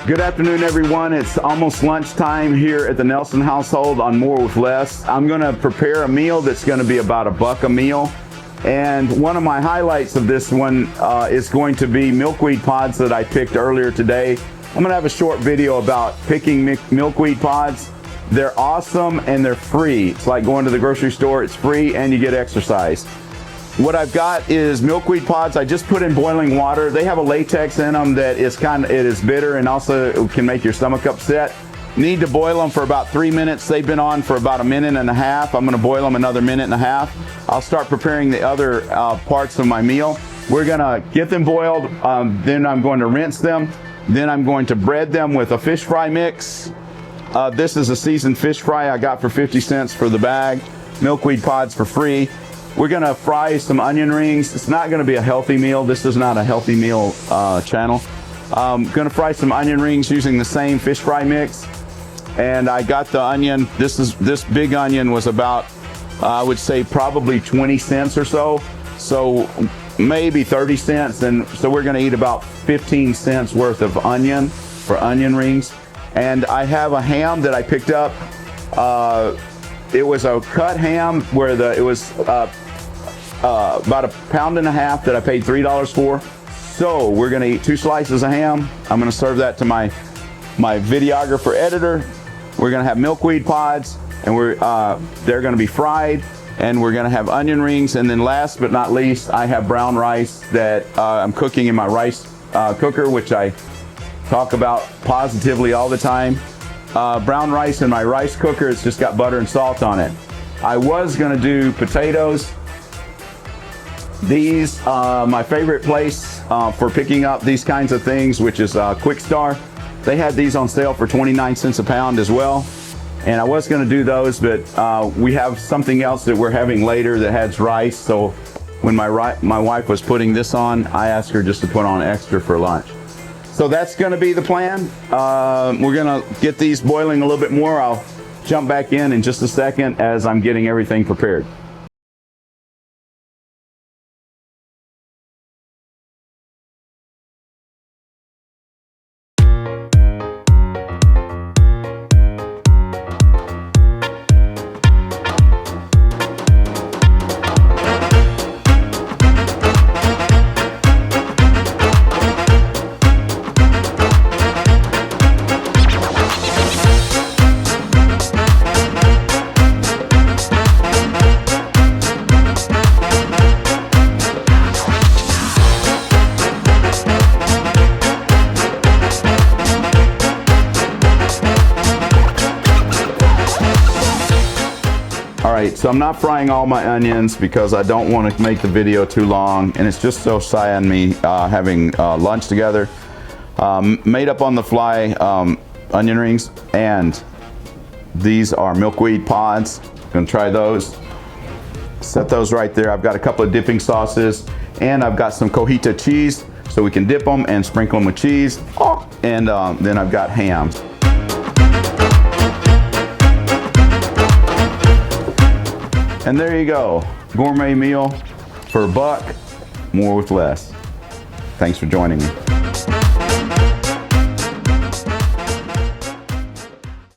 Good afternoon, everyone. It's almost lunchtime here at the Nelson household on More with Less. I'm going to prepare a meal that's going to be about $1 a meal. And one of my highlights of this one is going to be milkweed pods that I picked earlier today. I'm going to have a short video about picking milkweed pods. They're awesome and they're free. It's like going to the grocery store. It's free and you get exercise. What I've got is milkweed pods. I just put in boiling water. They have a latex in them that is it is bitter and also can make your stomach upset. Need to boil them for about 3 minutes. They've been on for about 1.5 minutes. I'm going to boil them another 1.5 minutes. I'll start preparing the other parts of my meal. We're going to get them boiled. Then I'm going to rinse them. Then I'm going to bread them with a fish fry mix. This is a seasoned fish fry I got for 50 cents for the bag. Milkweed pods for free. We're going to fry some onion rings. It's not going to be a healthy meal. This is not a healthy meal channel. I'm going to fry some onion rings using the same fish fry mix. And I got the onion. This big onion was about, I would say probably 20 cents or so. So maybe 30 cents. And so we're going to eat about 15 cents worth of onion for onion rings. And I have a ham that I picked up. It was a cut ham where it was about 1.5 pounds that I paid $3 for. So we're gonna eat 2 slices of ham. I'm gonna serve that to my videographer editor. We're gonna have milkweed pods and they're gonna be fried, and we're gonna have onion rings. And then last but not least, I have brown rice that I'm cooking in my rice cooker, which I talk about positively all the time. Brown rice in my rice cooker. It's just got butter and salt on it. I was gonna do potatoes. These, my favorite place for picking up these kinds of things, which is Quick Star. They had these on sale for 29 cents a pound as well. And I was gonna do those, but we have something else that we're having later that has rice. So when my wife was putting this on, I asked her just to put on extra for lunch. So that's going to be the plan. We're going to get these boiling a little bit more. I'll jump back in just a second as I'm getting everything prepared. Alright, so I'm not frying all my onions because I don't want to make the video too long, and it's just so shy on me having lunch together. Made up on the fly onion rings, and these are milkweed pods. Gonna try those. Set those right there. I've got a couple of dipping sauces, and I've got some cojita cheese, so we can dip them and sprinkle them with cheese. And then I've got ham. And there you go, gourmet meal for $1, more with less. Thanks for joining me.